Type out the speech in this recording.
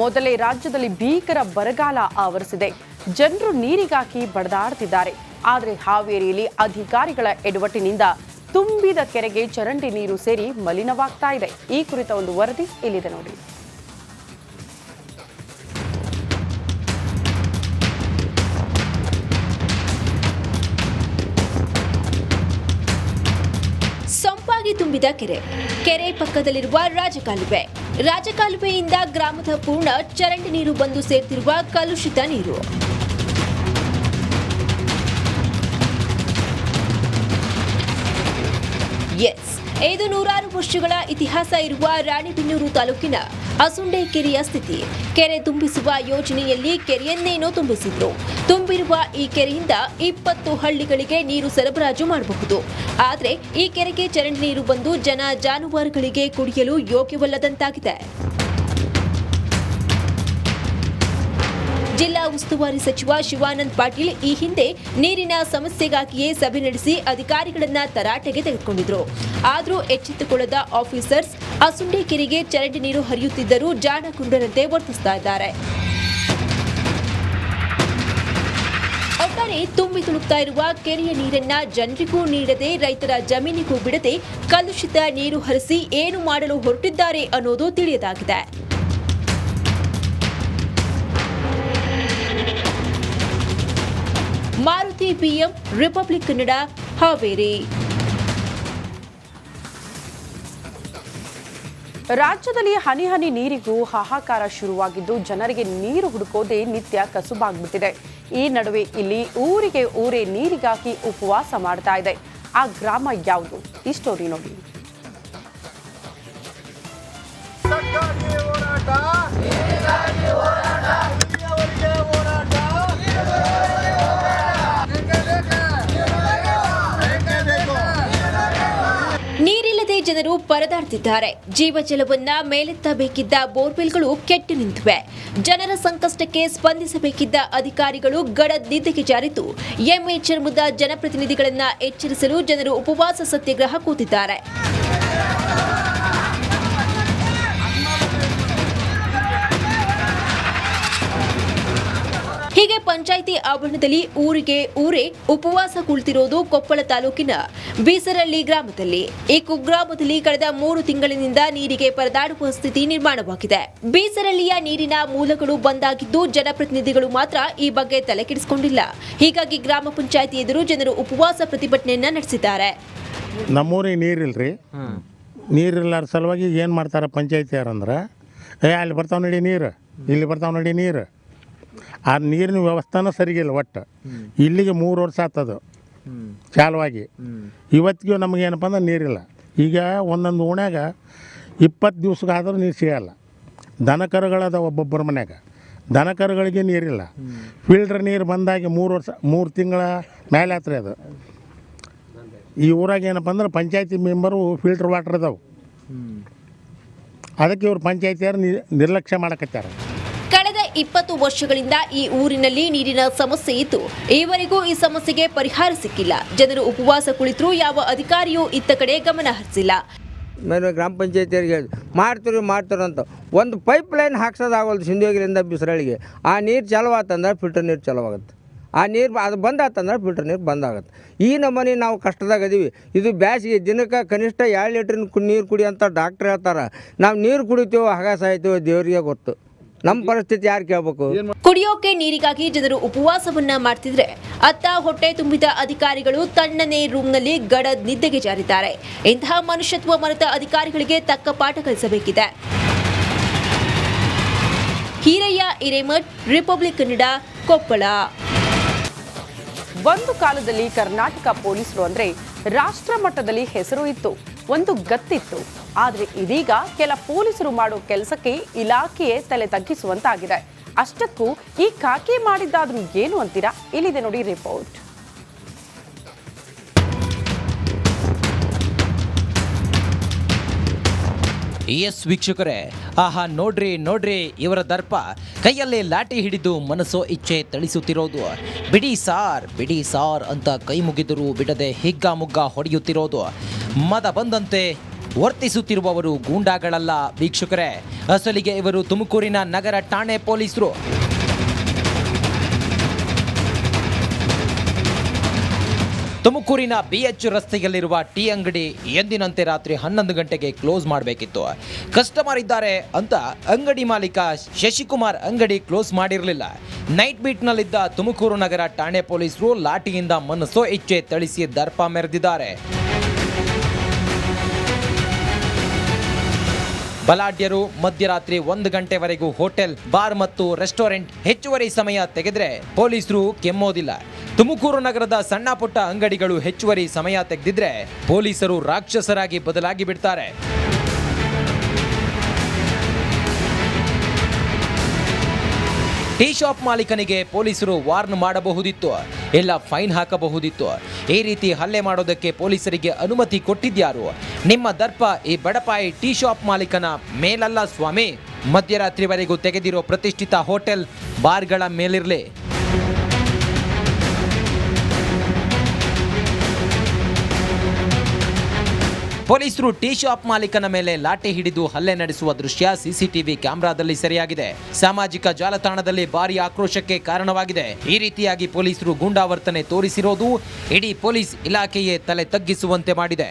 ಮೊದಲೇ ರಾಜ್ಯದಲ್ಲಿ ಭೀಕರ ಬರಗಾಲ ಆವರಿಸಿದೆ. ಜನರು ನೀರಿಗಾಗಿ ಬಡದಾಡುತ್ತಿದ್ದಾರೆ. ಆದರೆ ಹಾವೇರಿಯಲ್ಲಿ ಅಧಿಕಾರಿಗಳ ಎಡವಟ್ಟಿನಿಂದ ತುಂಬಿದ ಕೆರೆಗೆ ಚರಂಡಿ ನೀರು ಸೇರಿ ಮಲಿನವಾಗ್ತಾ ಇದೆ. ಈ ಕುರಿತ ಒಂದು ವರದಿ ಇಲ್ಲಿದೆ ನೋಡಿ. ಸೊಂಪಾಗಿ ತುಂಬಿದ ಕೆರೆ ಪಕ್ಕದಲ್ಲಿರುವ ರಾಜಕಾಲುವೆಯಿಂದ ಗ್ರಾಮದ ಪೂರ್ಣ ಚರಂಡಿ ನೀರು ಬಂದು ಸೇರ್ತಿರುವ ಕಲುಷಿತ ನೀರು. ಇದು ನೂರಾರು ವರ್ಷಗಳ ಇತಿಹಾಸ ಇರುವ ರಾಣಿಬೆನ್ನೂರು ತಾಲೂಕಿನ ಅಸುಂಡೆ ಕೆರೆಯ ಸ್ಥಿತಿ. ಕೆರೆ ತುಂಬಿಸುವ ಯೋಜನೆಯಲ್ಲಿ ಕೆರೆಯನ್ನೇನೋ ತುಂಬಿಸಿದ್ರು. ತುಂಬಿರುವ ಈ ಕೆರೆಯಿಂದ 20 ಹಳ್ಳಿಗಳಿಗೆ ನೀರು ಸರಬರಾಜು ಮಾಡಬಹುದು. ಆದರೆ ಈ ಕೆರೆಗೆ ಚರಂಡಿ ನೀರು ಬಂದು ಜಾನುವಾರುಗಳಿಗೆ ಕುಡಿಯಲು ಯೋಗ್ಯವಲ್ಲದಂತಾಗಿದೆ. ಜಿಲ್ಲಾ ಉಸ್ತುವಾರಿ ಸಚಿವ ಶಿವಾನಂದ ಪಾಟೀಲ್ ಈ ಹಿಂದೆ ನೀರಿನ ಸಮಸ್ಯೆಗಾಗಿಯೇ ಸಭೆ ನಡೆಸಿ ಅಧಿಕಾರಿಗಳನ್ನ ತರಾಟೆಗೆ ತೆಗೆದುಕೊಂಡಿದ್ರು. ಆದರೂ ಎಚ್ಚೆತ್ತುಕೊಳ್ಳದ ಆಫೀಸರ್ಸ್ ಅಸುಂಡೆ ಕೆರೆಗೆ ಚರಂಡಿ ನೀರು ಹರಿಯುತ್ತಿದ್ದರೂ ಜಾಣ ಕುರುಡರಂತೆ ವರ್ತಿಸ್ತಾ ಇದ್ದಾರೆ. ಒಟ್ಟಾರೆ ತುಂಬಿ ತುಳುಕ್ತಾ ಇರುವ ಕೆರೆಯ ನೀರನ್ನ ಜನರಿಗೂ ನೀಡದೆ ರೈತರ ಜಮೀನಿಗೂ ಬಿಡದೆ ಕಲುಷಿತ ನೀರು ಹರಿಸಿ ಏನು ಮಾಡಲು ಹೊರಟಿದ್ದಾರೆ ಅನ್ನೋದು ತಿಳಿಯದಾಗಿದೆ. Maruti PM, Republic Kannada, Haveri. ರಾಜ್ಯದಲ್ಲಿ ಹನಿ ಹನಿ ನೀರಿಗೂ ಹಾಹಾಕಾರ ಶುರುವಾಗಿದ್ದು ಜನರಿಗೆ ನೀರು ಹುಡುಕೋದೇ ನಿತ್ಯ ಕಸುಬಾಗ್ಬಿಟ್ಟಿದೆ. ಈ ನಡುವೆ ಇಲ್ಲಿ ಊರಿಗೆ ಊರೇ ನೀರಿಗಾಗಿ ಉಪವಾಸ ಮಾಡ್ತಾ ಇದೆ. ಆ ಗ್ರಾಮ ಯಾವುದು? ಈ ಸ್ಟೋರಿ ನೋಡಿ. ನೀರಿಲ್ಲದೆ ಜನರು ಪರದಾಡ್ತಿದ್ದಾರೆ. ಜೀವಜಲವನ್ನ ಮೇಲೆತ್ತಬೇಕಿದ್ದ ಬೋರ್ವೆಲ್ಗಳು ಕೆಟ್ಟು ನಿಂತಿವೆ. ಜನರ ಸಂಕಷ್ಟಕ್ಕೆ ಸ್ಪಂದಿಸಬೇಕಿದ್ದ ಅಧಿಕಾರಿಗಳು ಗಡದ್ನಿದ್ದೆಗೆ ಜಾರಿದ್ದು ಎಮ್ಮೆ ಚರ್ಮದ ಜನಪ್ರತಿನಿಧಿಗಳನ್ನ ಎಚ್ಚರಿಸಲು ಜನರು ಉಪವಾಸ ಸತ್ಯಾಗ್ರಹ ಕೂತಿದ್ದಾರೆ. ಹೀಗೆ ಪಂಚಾಯಿತಿ ಆವರಣದಲ್ಲಿ ಊರಿಗೆ ಊರೇ ಉಪವಾಸ ಕುಳಿತಿರೋದು ಕೊಪ್ಪಳ ತಾಲೂಕಿನ ಬೀಸರಳ್ಳಿ ಗ್ರಾಮದಲ್ಲಿ. ಈ ಕುಗ್ರಾಮದಲ್ಲಿ ಕಳೆದ 3 ತಿಂಗಳಿನಿಂದ ನೀರಿಗೆ ಪರದಾಡುವ ಸ್ಥಿತಿ ನಿರ್ಮಾಣವಾಗಿದೆ. ಬೀಸರಳ್ಳಿಯ ನೀರಿನ ಮೂಲಗಳು ಬಂದಾಗಿದ್ದು ಜನಪ್ರತಿನಿಧಿಗಳು ಮಾತ್ರ ಈ ಬಗ್ಗೆ ತಲೆಕೆಡಿಸಿಕೊಂಡಿಲ್ಲ. ಹೀಗಾಗಿ ಗ್ರಾಮ ಪಂಚಾಯಿತಿ ಎದುರು ಜನರು ಉಪವಾಸ ಪ್ರತಿಭಟನೆಯನ್ನ ನಡೆಸಿದ್ದಾರೆ. ನಮ್ಮೂರಿಗೆ ನೀರಿಲ್ರಿ, ನೀರಿಲ್ಲಾರ ಸಲುವಾಗಿ ಏನು ಮಾಡ್ತಾರೆ ಪಂಚಾಯಿತಿಯರಂದ್ರೆ, ಅಲ್ಲಿ ಬರ್ತಾವೆ ನೋಡಿ ನೀರು, ಇಲ್ಲಿ ಬರ್ತಾವೆ ನೋಡಿ ನೀರು. ಆ ನೀರಿನ ವ್ಯವಸ್ಥೆನ ಸರಿಗಿಲ್ಲ. ಒಟ್ಟು ಇಲ್ಲಿಗೆ 3 ವರ್ಷ ಆಗ್ತದೆ ಚಾಲುವಾಗಿ. ಇವತ್ತಿಗೂ ನಮಗೇನಪ್ಪ ಅಂದ್ರೆ ನೀರಿಲ್ಲ. ಈಗ ಒಂದೊಂದು ಓಣ್ಯಾಗ 20 ದಿವ್ಸಕ್ಕಾದರೂ ನೀರು ಸಿಗಲ್ಲ. ದನ ಕರುಗಳದ ಒಬ್ಬೊಬ್ಬರ ಮನ್ಯಾಗ ದನ ಕರುಗಳಿಗೆ ನೀರಿಲ್ಲ. ಫಿಲ್ಟ್ರ್ ನೀರು ಬಂದಾಗಿ 3 ತಿಂಗಳ ಮೇಲೆ ಆತ್ರಿ ಅದು. ಈ ಊರಾಗ ಏನಪ್ಪ ಅಂದ್ರೆ ಪಂಚಾಯತಿ ಮೆಂಬರು ಫಿಲ್ಟ್ರ್ ವಾಟ್ರ್ ಅದಾವೆ. ಅದಕ್ಕೆ ಇವ್ರು ಪಂಚಾಯತಿಯರು ನಿರ್ಲಕ್ಷ್ಯ ಮಾಡಕತ್ತಾರೆ. ಕಳೆದ 20 ವರ್ಷಗಳಿಂದ ಈ ಊರಿನಲ್ಲಿ ನೀರಿನ ಸಮಸ್ಯೆ ಇತ್ತು. ಈವರೆಗೂ ಈ ಸಮಸ್ಯೆಗೆ ಪರಿಹಾರ ಸಿಕ್ಕಿಲ್ಲ. ಜನರು ಉಪವಾಸ ಕುಳಿತರೂ ಯಾವ ಅಧಿಕಾರಿಯೂ ಇತ್ತ ಕಡೆ ಗಮನ ಹರಿಸಿಲ್ಲ. ಗ್ರಾಮ ಪಂಚಾಯತಿಯರಿಗೆ ಮಾಡ್ತಾರೆ ಅಂತ ಒಂದು ಪೈಪ್ ಲೈನ್ ಹಾಕ್ಸೋದಾಗಲ್ದು ಸಿಂಧೋಗಿರಿಂದ ಬಿಸರಳಿಗೆ. ಆ ನೀರು ಚಲವಾತಂದ್ರೆ ಫಿಲ್ಟರ್ ನೀರು ಚಲವಾಗುತ್ತೆ. ಆ ನೀರು ಅದು ಬಂದಾತಂದ್ರೆ ಫಿಲ್ಟರ್ ನೀರು ಬಂದಾಗುತ್ತೆ. ಈ ನಮೂನಿ ನಾವು ಕಷ್ಟದಾಗ ಅದೀವಿ. ಇದು ಬ್ಯಾಸಿಗೆ ದಿನಕ್ಕೆ ಕನಿಷ್ಠ 2 ಲೀಟ್ರ್ ನೀರು ಕುಡಿ ಅಂತ ಡಾಕ್ಟ್ರ್ ಹೇಳ್ತಾರೆ. ನಾವು ನೀರು ಕುಡಿತೀವೋ ಹಗ ಸಾಯ್ತೀವೋ ದೇವರಿಗೆ ಗೊತ್ತು. ನಮ್ಮ ಪರಿಸ್ಥಿತಿ ಯಾರು ಕೇಳಬೇಕು? ಕುಡಿಯೋಕೆ ನೀರಿಗಾಗಿ ಜನರು ಉಪವಾಸವನ್ನ ಮಾಡ್ತಿದ್ರೆ ಅತ್ತ ಹೊಟ್ಟೆ ತುಂಬಿದ ಅಧಿಕಾರಿಗಳು ತಣ್ಣನೆ ರೂಮ್ನಲ್ಲಿ ಗಡದ್ ನಿದ್ದೆಗೆ ಜಾರಿದ್ದಾರೆ. ಇಂತಹ ಮನುಷ್ಯತ್ವ ಮರೆತ ಅಧಿಕಾರಿಗಳಿಗೆ ತಕ್ಕ ಪಾಠ ಕಲಿಸಬೇಕಿದೆ. ಹೀರಯ್ಯ ಹಿರೇಮಠ್, ರಿಪಬ್ಲಿಕ್ ಕನ್ನಡ, ಕೊಪ್ಪಳ. ಒಂದು ಕಾಲದಲ್ಲಿ ಕರ್ನಾಟಕ ಪೊಲೀಸರು ಅಂದ್ರೆ ರಾಷ್ಟ್ರ ಮಟ್ಟದಲ್ಲಿ ಹೆಸರು ಇತ್ತು, ಒಂದು ಗತ್ತಿತ್ತು. ಆದರೆ ಇದೀಗ ಕೆಲ ಪೊಲೀಸರು ಮಾಡೋ ಕೆಲಸಕ್ಕೆ ಇಲಾಖೆಯೇ ತಲೆ ತಗ್ಗಿಸುವಂತಾಗಿದೆ. ಅಷ್ಟಕ್ಕೂ ಈ ಖಾಕಿ ಮಾಡಿದ್ದಾದ್ರೂ ಏನು ಅಂತೀರಾ? ಇಲ್ಲಿದೆ ನೋಡಿ ರಿಪೋರ್ಟ್. ಎಸ್ ವೀಕ್ಷಕರೇ, ಆಹಾ ನೋಡ್ರಿ ಇವರ ದರ್ಪ ಕೈಯಲ್ಲೇ ಲಾಠಿ ಹಿಡಿದು ಮನಸ್ಸೋ ಇಚ್ಛೆ ತಳಿಸುತ್ತಿರೋದು. ಬಿಡಿ ಸಾರ್ ಅಂತ ಕೈ ಮುಗಿದರೂ ಬಿಡದೆ ಹಿಗ್ಗಾಮುಗ್ಗ ಹೊಡೆಯುತ್ತಿರೋದು. ಮದ ಬಂದಂತೆ ವರ್ತಿಸುತ್ತಿರುವವರು ಗೂಂಡಾಗಳಲ್ಲ ವೀಕ್ಷಕರೇ, ಅಸಲಿಗೆ ಇವರು ತುಮಕೂರಿನ ನಗರ ಠಾಣೆ ಪೊಲೀಸರು. ತುಮಕೂರಿನ BH ರಸ್ತೆಯಲ್ಲಿರುವ ಟೀ ಅಂಗಡಿ ಎಂದಿನಂತೆ ರಾತ್ರಿ 11 ಗಂಟೆಗೆ ಕ್ಲೋಸ್ ಮಾಡಬೇಕಿತ್ತು. ಕಸ್ಟಮರ್ ಇದ್ದಾರೆ ಅಂತ ಅಂಗಡಿ ಮಾಲೀಕ ಶಶಿಕುಮಾರ್ ಅಂಗಡಿ ಕ್ಲೋಸ್ ಮಾಡಿರಲಿಲ್ಲ. ನೈಟ್ ಬೀಟ್ನಲ್ಲಿದ್ದ ತುಮಕೂರು ನಗರ ಠಾಣೆ ಪೊಲೀಸರು ಲಾಠಿಯಿಂದ ಮನಸೋ ಇಚ್ಛೆ ಥಳಿಸಿ ದರ್ಪ ಮೆರೆದಿದ್ದಾರೆ. ಬಲಾಢ್ಯರು ಮಧ್ಯರಾತ್ರಿ 1 ಗಂಟೆವರೆಗೂ ಹೋಟೆಲ್, ಬಾರ್ ಮತ್ತು ರೆಸ್ಟೋರೆಂಟ್ ಹೆಚ್ಚುವರಿ ಸಮಯ ತೆಗೆದ್ರೆ ಪೊಲೀಸರು ಕೆಮ್ಮೋದಿಲ್ಲ. ತುಮಕೂರು ನಗರದ ಸಣ್ಣ ಪುಟ್ಟ ಅಂಗಡಿಗಳು ಹೆಚ್ಚುವರಿ ಸಮಯ ತೆಗೆದಿದ್ರೆ ಪೊಲೀಸರು ರಾಕ್ಷಸರಾಗಿ ಬದಲಾಗಿ ಬಿಡ್ತಾರೆ. ಟೀ ಶಾಪ್ ಮಾಲೀಕನಿಗೆ ಪೊಲೀಸರು ವಾರ್ನ್ ಮಾಡಬಹುದಿತ್ತು, ಇಲ್ಲ ಫೈನ್ ಹಾಕಬಹುದಿತ್ತು. ಈ ರೀತಿ ಹಲ್ಲೆ ಮಾಡೋದಕ್ಕೆ ಪೊಲೀಸರಿಗೆ ಅನುಮತಿ ಕೊಟ್ಟಿದ್ಯಾರು? ನಿಮ್ಮ ದರ್ಪ ಈ ಬಡಪಾಯಿ ಟೀ ಶಾಪ್ ಮಾಲೀಕನ ಮೇಲಲ್ಲ ಸ್ವಾಮಿ, ಮಧ್ಯರಾತ್ರಿವರೆಗೂ ತೆಗೆದಿರೋ ಪ್ರತಿಷ್ಠಿತ ಹೋಟೆಲ್, ಬಾರ್ಗಳ ಮೇಲಿರಲಿ. ಪೊಲೀಸರು ಟೀ ಶಾಪ್ ಮಾಲೀಕನ ಮೇಲೆ ಲಾಠಿ ಹಿಡಿದು ಹಲ್ಲೆ ನಡೆಸುವ ದೃಶ್ಯ ಸಿಸಿಟಿವಿ ಕ್ಯಾಮೆರಾದಲ್ಲಿ ಸೆರೆಯಾಗಿದೆ. ಸಾಮಾಜಿಕ ಜಾಲತಾಣದಲ್ಲಿ ಭಾರಿ ಆಕ್ರೋಶಕ್ಕೆ ಕಾರಣವಾಗಿದೆ. ಈ ರೀತಿಯಾಗಿ ಪೊಲೀಸರು ಗೂಂಡಾವರ್ತನೆ ತೋರಿಸಿರೋದು ಇಡೀ ಪೊಲೀಸ್ ಇಲಾಖೆಯೇ ತಲೆ ತಗ್ಗಿಸುವಂತೆ ಮಾಡಿದೆ.